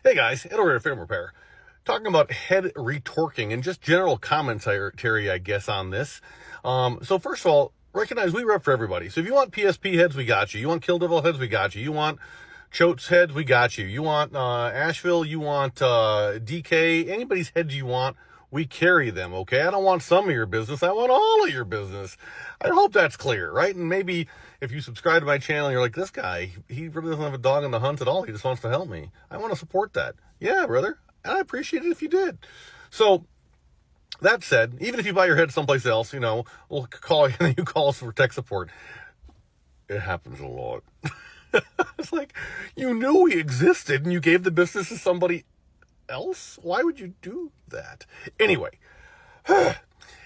Hey guys, Ed over at FICM Repair. Talking about head retorquing and just general commentary, I guess, on this. So first of all, recognize we rep for everybody. So if you want PSP heads, we got you. You want Kill Devil heads, we got you. You want Choate's heads, we got you. You want Asheville, you want DK, anybody's heads you want, we carry them, okay? I don't want some of your business. I want all of your business. I hope that's clear, right? And maybe if you subscribe to my channel, you're like, this guy, he really doesn't have a dog in the hunt at all. He just wants to help me. I want to support that. Yeah, brother. And I appreciate it if you did. So that said, even if you buy your head someplace else, we'll call you and you call us for tech support. It happens a lot. It's like, you knew we existed and you gave the business to somebody else? Why would you do that? Anyway,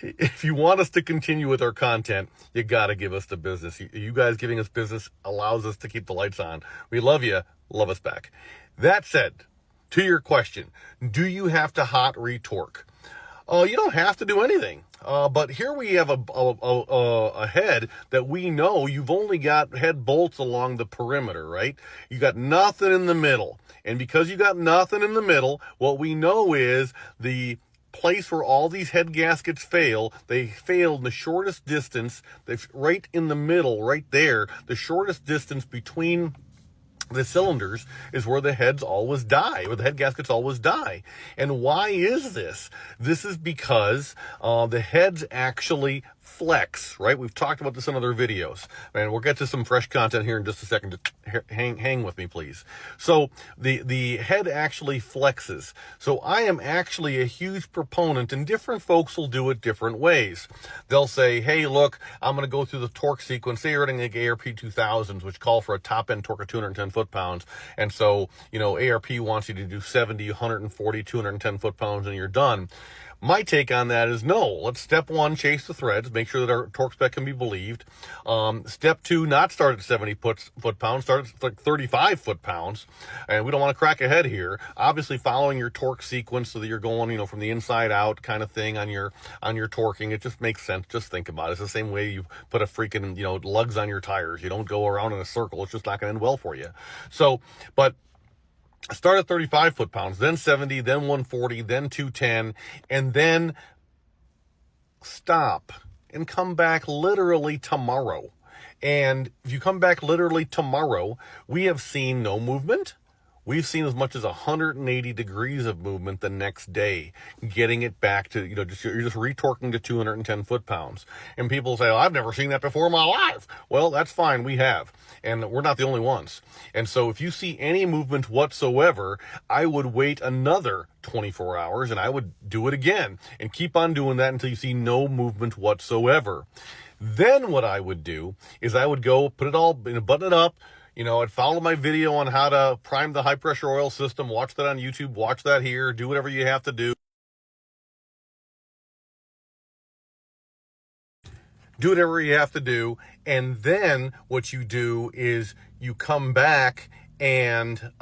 if you want us to continue with our content, you got to give us the business. You guys giving us business allows us to keep the lights on. We love you. Love us back. That said, to your question, do you have to hot retorque? You don't have to do anything. But here we have a head that we know you've only got head bolts along the perimeter, right? You got nothing in the middle. And because you got nothing in the middle, what we know is the place where all these head gaskets fail, they fail in the shortest distance. They're right in the middle, right there. The shortest distance between the cylinders is where the heads always die, where the head gaskets always die. And why is this? This is because the heads actually flex, right? We've talked about this in other videos, and we'll get to some fresh content here in just a second. Hang with me, please. So the head actually flexes. So I am actually a huge proponent, and different folks will do it different ways. They'll say, hey, look, I'm going to go through the torque sequence. Say you're running like ARP 2000s, which call for a top-end torque of 210 foot-pounds. And so, ARP wants you to do 70, 140, 210 foot-pounds, and you're done. My take on that is no. Let's step one, chase the threads, make sure that our torque spec can be believed. Step two, not start at 70 foot-pounds, start at like 35 foot-pounds. And we don't want to crack ahead here. Obviously, following your torque sequence so that you're going, from the inside out kind of thing on your torquing. It just makes sense. Just think about it. It's the same way you put a freaking, lugs on your tires. You don't go around in a circle. It's just not going to end well for you. So, but start at 35 foot-pounds, then 70, then 140, then 210, and then stop and come back literally tomorrow. And if you come back literally tomorrow, we have seen no movement. We've seen as much as 180 degrees of movement the next day, getting it back to, you're just retorquing to 210 foot-pounds. And people say, oh, I've never seen that before in my life. Well, that's fine. We have. And we're not the only ones. And so if you see any movement whatsoever, I would wait another 24 hours and I would do it again and keep on doing that until you see no movement whatsoever. Then what I would do is I would go put it all, button it up. I'd follow my video on how to prime the high pressure oil system. Watch that on YouTube. Watch that here. Do whatever you have to do. Do whatever you have to do. And then what you do is you come back and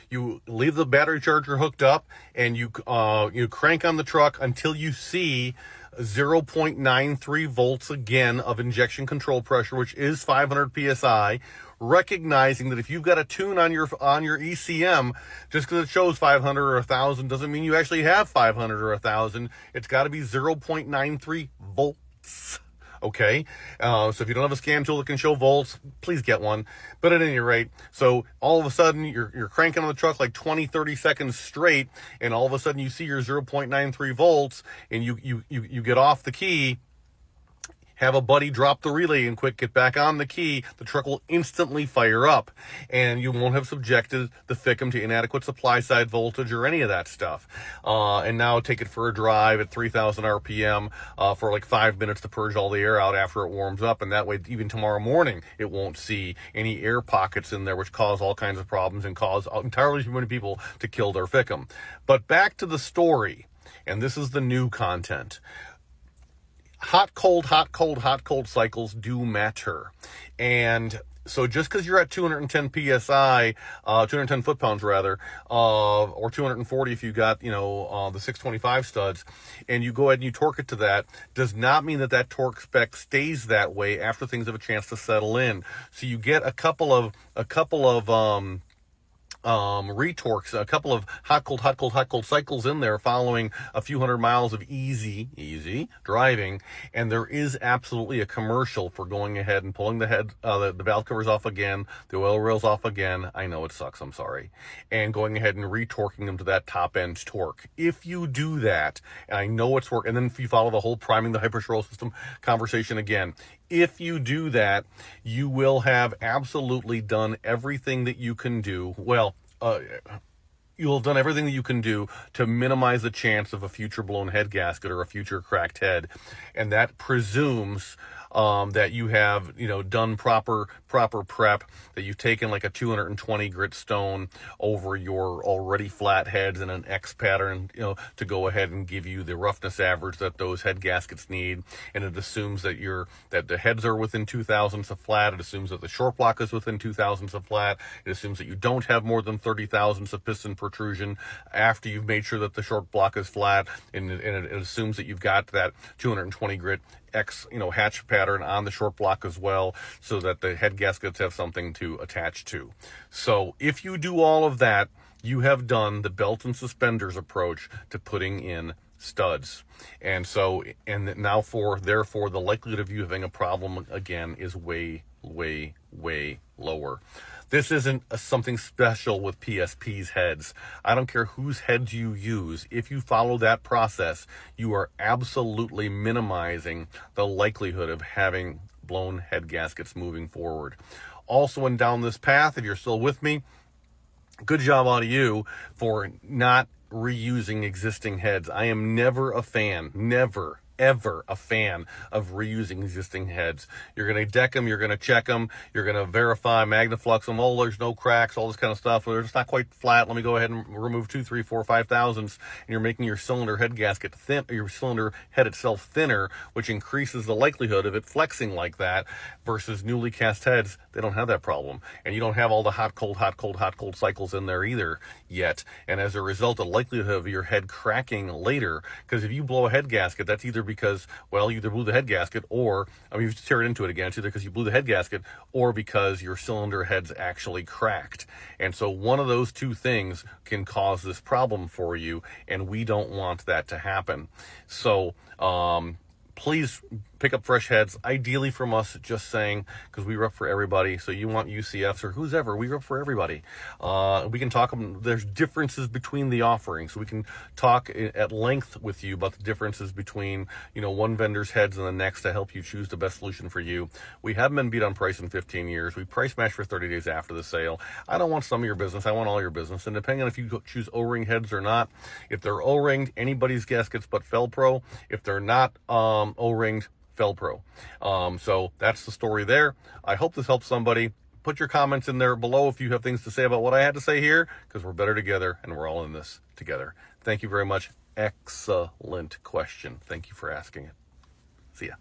you leave the battery charger hooked up and you crank on the truck until you see 0.93 volts again of injection control pressure, which is 500 psi, recognizing that if you've got a tune on your ECM, just because it shows 500 or 1,000 doesn't mean you actually have 500 or 1,000. It's got to be 0.93 volts. Okay, so if you don't have a scan tool that can show volts, please get one. But at any rate, so all of a sudden you're cranking on the truck like 20, 30 seconds straight, and all of a sudden you see your 0.93 volts, and you get off the key. Have a buddy drop the relay and quick get back on the key. The truck will instantly fire up, and you won't have subjected the FICM to inadequate supply side voltage or any of that stuff. And now take it for a drive at 3,000 RPM for like 5 minutes to purge all the air out after it warms up, and that way even tomorrow morning it won't see any air pockets in there which cause all kinds of problems and cause entirely too many people to kill their FICM. But back to the story, and this is the new content. Hot, cold cycles do matter. And so just because you're at 210 psi, 210 foot-pounds rather, or 240 if you got, the 625 studs, and you go ahead and you torque it to that, does not mean that torque spec stays that way after things have a chance to settle in. So you get a couple of retorques, a couple of hot, cold cycles in there following a few hundred miles of easy driving. And there is absolutely a commercial for going ahead and pulling the valve covers off again, the oil rails off again. I know it sucks, I'm sorry. And going ahead and retorquing them to that top end torque. If you do that, and I know it's work, and then if you follow the whole priming the hyperstroll system conversation again, if you do that, you will have absolutely done everything that you can do. Well, you'll have done everything that you can do to minimize the chance of a future blown head gasket or a future cracked head. And that presumes that you have, done proper prep, that you've taken like a 220 grit stone over your already flat heads in an X pattern, to go ahead and give you the roughness average that those head gaskets need. And it assumes that the heads are within 2 thousandths of flat. It assumes that the short block is within 2 thousandths of flat. It assumes that you don't have more than 30 thousandths of piston protrusion after you've made sure that the short block is flat. And it assumes that you've got that 220 grit X, hatch pattern on the short block as well, so that the head gaskets have something to attach to. So if you do all of that, you have done the belt and suspenders approach to putting in studs. And therefore the likelihood of you having a problem again is way lower. This isn't something special with PSP's heads. I don't care whose heads you use. If you follow that process, you are absolutely minimizing the likelihood of having blown head gaskets moving forward. Also, and down this path, if you're still with me, good job out of you for not reusing existing heads. I am never a fan, ever a fan of reusing existing heads. You're going to deck them, you're going to check them, you're going to verify, magnaflux them, there's no cracks, all this kind of stuff. They're just not quite flat. Let me go ahead and remove 2, 3, 4, 5 thousandths, and you're making your cylinder head gasket thin, your cylinder head itself thinner, which increases the likelihood of it flexing like that, versus newly cast heads. They don't have that problem. And you don't have all the hot, cold cycles in there either yet. And as a result, the likelihood of your head cracking later, because if you blow a head gasket, that's either because, you either blew the head gasket or, you tear it into it again. It's either because you blew the head gasket or because your cylinder head's actually cracked. And so one of those two things can cause this problem for you, and we don't want that to happen. So, please pick up fresh heads, ideally from us, just saying, because we rep for everybody. So you want UCFs or who's ever, we rep for everybody. We can talk, there's differences between the offerings. So we can talk at length with you about the differences between, one vendor's heads and the next to help you choose the best solution for you. We haven't been beat on price in 15 years. We price match for 30 days after the sale. I don't want some of your business. I want all your business. And depending on if you choose O-ring heads or not, if they're O-ringed, anybody's gaskets but Fel-Pro. If they're not O-ringed, Fel-Pro. So that's the story there. I hope this helps somebody. Put your comments in there below if you have things to say about what I had to say here, because we're better together and we're all in this together. Thank you very much. Excellent question. Thank you for asking it. See ya.